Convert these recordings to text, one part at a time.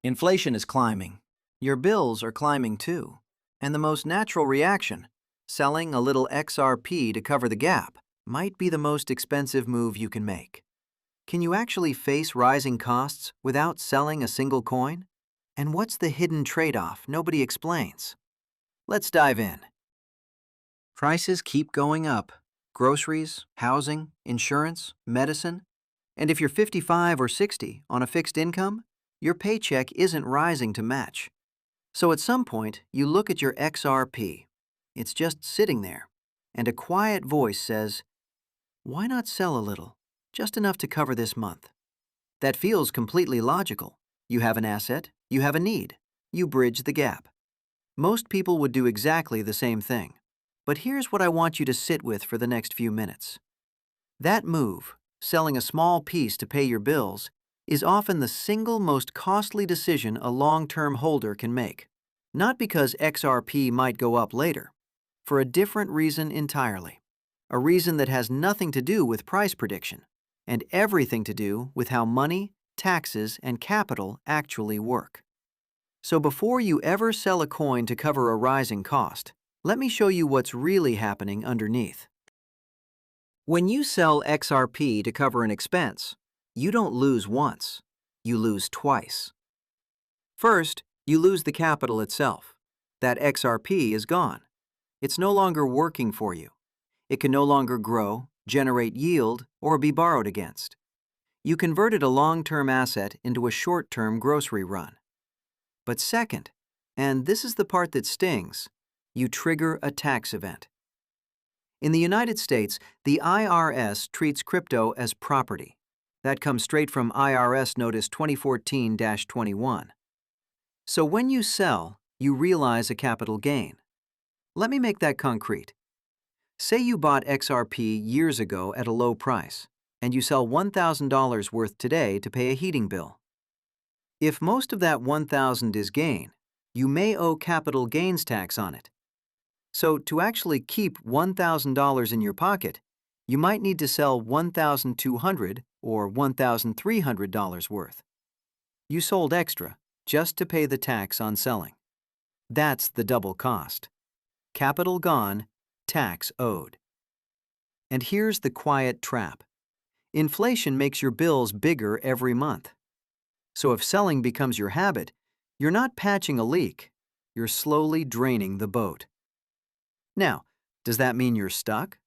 Inflation is climbing. Your bills are climbing too. And the most natural reaction, selling a little XRP to cover the gap, might be the most expensive move you can make. Can you actually face rising costs without selling a single coin? And what's the hidden trade-off nobody explains? Let's dive in. Prices keep going up. Groceries, housing, insurance, medicine. And if you're 55 or 60 on a fixed income, your paycheck isn't rising to match. So at some point, you look at your XRP. It's just sitting there, and a quiet voice says, "Why not sell a little, just enough to cover this month?" That feels completely logical. You have an asset, you have a need, you bridge the gap. Most people would do exactly the same thing. But here's what I want you to sit with for the next few minutes. That move, selling a small piece to pay your bills, is often the single most costly decision a long-term holder can make. Not because XRP might go up later, for a different reason entirely. A reason that has nothing to do with price prediction, and everything to do with how money, taxes, and capital actually work. So before you ever sell a coin to cover a rising cost, let me show you what's really happening underneath. When you sell XRP to cover an expense, you don't lose once, you lose twice. First, you lose the capital itself. That XRP is gone. It's no longer working for you. It can no longer grow, generate yield, or be borrowed against. You converted a long-term asset into a short-term grocery run. But second, and this is the part that stings, you trigger a tax event. In the United States, the IRS treats crypto as property. That comes straight from IRS Notice 2014-21. So when you sell, you realize a capital gain. Let me make that concrete. Say you bought XRP years ago at a low price, and you sell $1,000 worth today to pay a heating bill. If most of that $1,000 is gain, you may owe capital gains tax on it. So to actually keep $1,000 in your pocket, you might need to sell $1,200 or $1,300 worth. You sold extra just to pay the tax on selling. That's the double cost. Capital gone, tax owed. And here's the quiet trap. Inflation makes your bills bigger every month. So if selling becomes your habit, you're not patching a leak, you're slowly draining the boat. Now, does that mean you're stuck?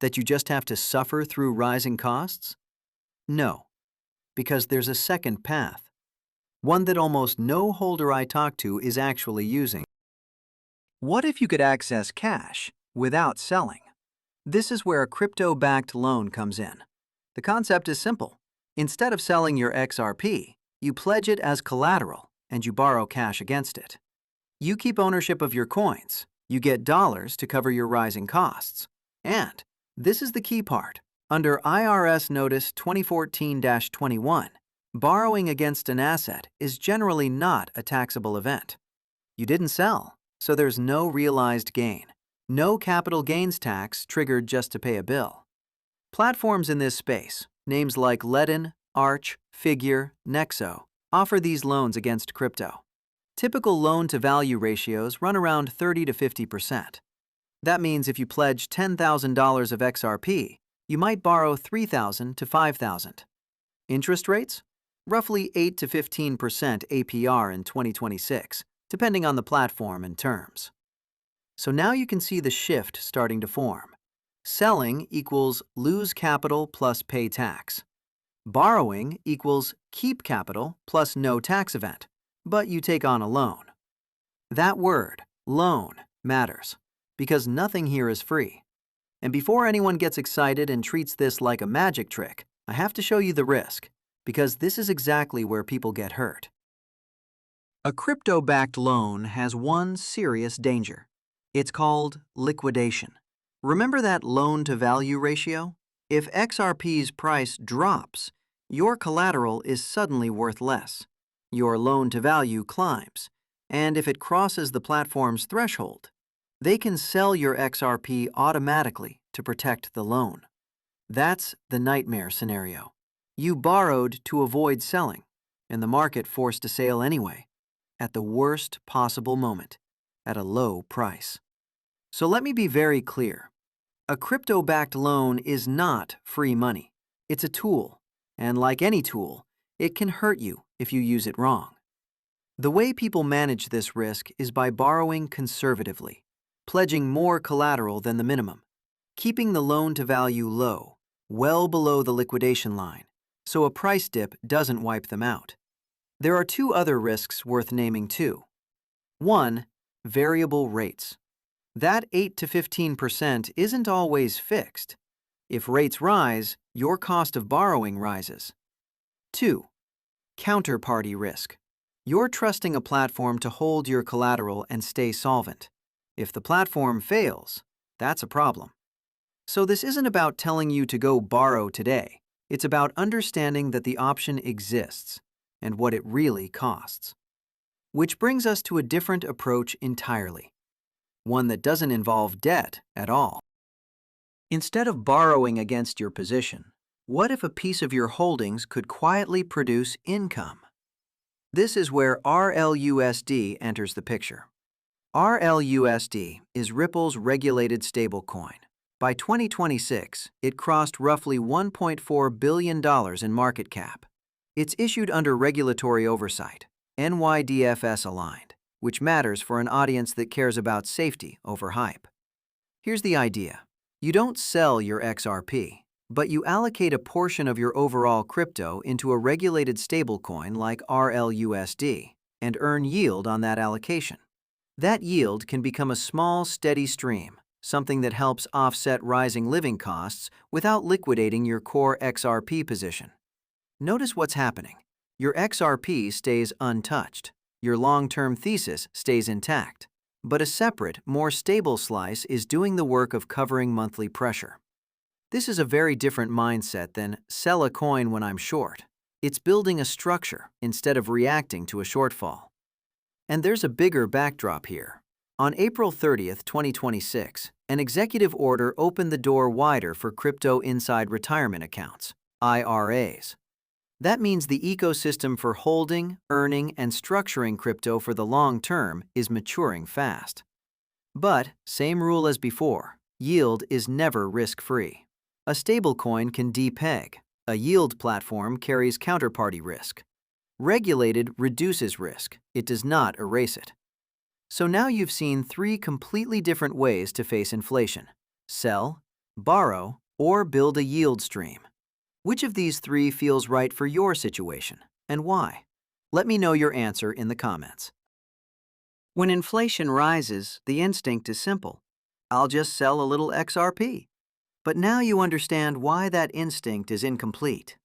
That you just have to suffer through rising costs? No, because there's a second path. One that almost no holder I talk to is actually using. What if you could access cash without selling? This is where a crypto-backed loan comes in. The concept is simple. Instead of selling your XRP, you pledge it as collateral and you borrow cash against it. You keep ownership of your coins. You get dollars to cover your rising costs. And this is the key part. Under IRS Notice 2014-21, borrowing against an asset is generally not a taxable event. You didn't sell, so there's no realized gain. No capital gains tax triggered just to pay a bill. Platforms in this space, names like Ledin, Arch, Figure, Nexo, offer these loans against crypto. Typical loan-to-value ratios run around 30 to 50%. That means if you pledge $10,000 of XRP, you might borrow $3,000 to $5,000. Interest rates? Roughly 8 to 15% APR in 2026, depending on the platform and terms. So now you can see the shift starting to form. Selling equals lose capital plus pay tax. Borrowing equals keep capital plus no tax event, but you take on a loan. That word, loan, matters, because nothing here is free. And before anyone gets excited and treats this like a magic trick, I have to show you the risk, because this is exactly where people get hurt. A crypto-backed loan has one serious danger. It's called liquidation. Remember that loan-to-value ratio? If XRP's price drops, your collateral is suddenly worth less. Your loan-to-value climbs, and if it crosses the platform's threshold, they can sell your XRP automatically to protect the loan. That's the nightmare scenario. You borrowed to avoid selling, and the market forced a sale anyway, at the worst possible moment, at a low price. So let me be very clear. A crypto-backed loan is not free money. It's a tool, and like any tool, it can hurt you if you use it wrong. The way people manage this risk is by borrowing conservatively, pledging more collateral than the minimum, keeping the loan-to-value low, well below the liquidation line, so a price dip doesn't wipe them out. There are two other risks worth naming too. 1. Variable rates. That 8 to 15% isn't always fixed. If rates rise, your cost of borrowing rises. 2. Counterparty risk. You're trusting a platform to hold your collateral and stay solvent. If the platform fails, that's a problem. So this isn't about telling you to go borrow today. It's about understanding that the option exists and what it really costs. Which brings us to a different approach entirely. One that doesn't involve debt at all. Instead of borrowing against your position, what if a piece of your holdings could quietly produce income? This is where RLUSD enters the picture. RLUSD is Ripple's regulated stablecoin. By 2026, it crossed roughly $1.4 billion in market cap. It's issued under regulatory oversight, NYDFS aligned, which matters for an audience that cares about safety over hype. Here's the idea. You don't sell your XRP, but you allocate a portion of your overall crypto into a regulated stablecoin like RLUSD and earn yield on that allocation. That yield can become a small, steady stream, something that helps offset rising living costs without liquidating your core XRP position. Notice what's happening. Your XRP stays untouched. Your long-term thesis stays intact, but a separate, more stable slice is doing the work of covering monthly pressure. This is a very different mindset than sell a coin when I'm short. It's building a structure instead of reacting to a shortfall. And there's a bigger backdrop here. On April 30th, 2026, an executive order opened the door wider for crypto inside retirement accounts, IRAs. That means the ecosystem for holding, earning, and structuring crypto for the long term is maturing fast. But, same rule as before, yield is never risk-free. A stablecoin can depeg. A yield platform carries counterparty risk. Regulated reduces risk. It does not erase it. So now you've seen three completely different ways to face inflation: sell, borrow, or build a yield stream. Which of these three feels right for your situation, and why? Let me know your answer in the comments. When inflation rises, the instinct is simple. I'll just sell a little XRP. But now you understand why that instinct is incomplete.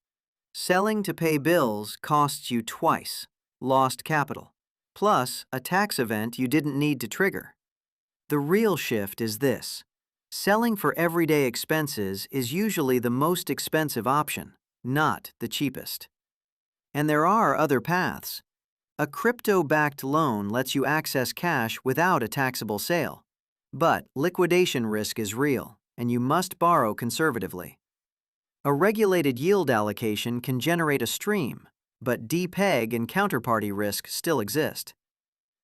Selling to pay bills costs you twice, lost capital, plus a tax event you didn't need to trigger. The real shift is this. Selling for everyday expenses is usually the most expensive option, not the cheapest. And there are other paths. A crypto-backed loan lets you access cash without a taxable sale. But liquidation risk is real, and you must borrow conservatively. A regulated yield allocation can generate a stream, but depeg and counterparty risk still exist.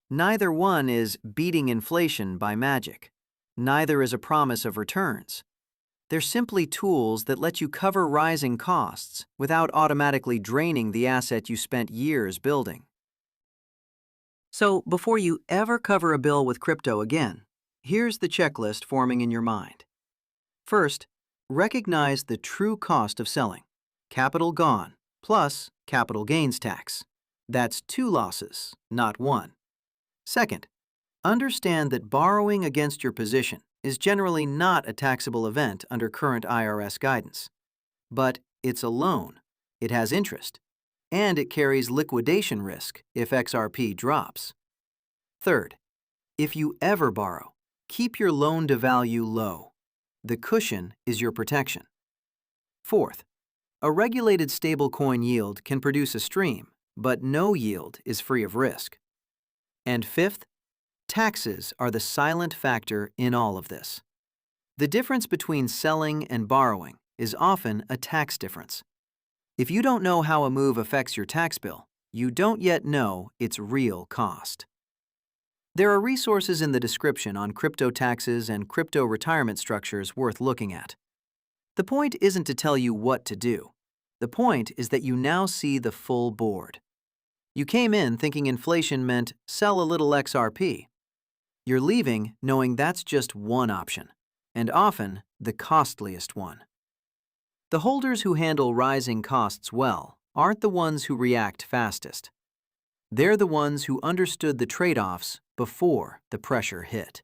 Neither one is beating inflation by magic. Neither is a promise of returns. They're simply tools that let you cover rising costs without automatically draining the asset you spent years building. So, before you ever cover a bill with crypto again, here's the checklist forming in your mind. First, recognize the true cost of selling. Capital gone, plus capital gains tax. That's 2 losses, not 1. Second, understand that borrowing against your position is generally not a taxable event under current IRS guidance. But it's a loan, it has interest, and it carries liquidation risk if XRP drops. Third, if you ever borrow, keep your loan-to-value low. The cushion is your protection. Fourth, a regulated stablecoin yield can produce a stream, but no yield is free of risk. And fifth, taxes are the silent factor in all of this. The difference between selling and borrowing is often a tax difference. If you don't know how a move affects your tax bill, You don't yet know its real cost. There are resources in the description on crypto taxes and crypto retirement structures worth looking at. The point isn't to tell you what to do. The point is that you now see the full board. You came in thinking inflation meant sell a little XRP. You're leaving knowing that's just one option, and often the costliest one. The holders who handle rising costs well aren't the ones who react fastest. They're the ones who understood the trade-offs before the pressure hit.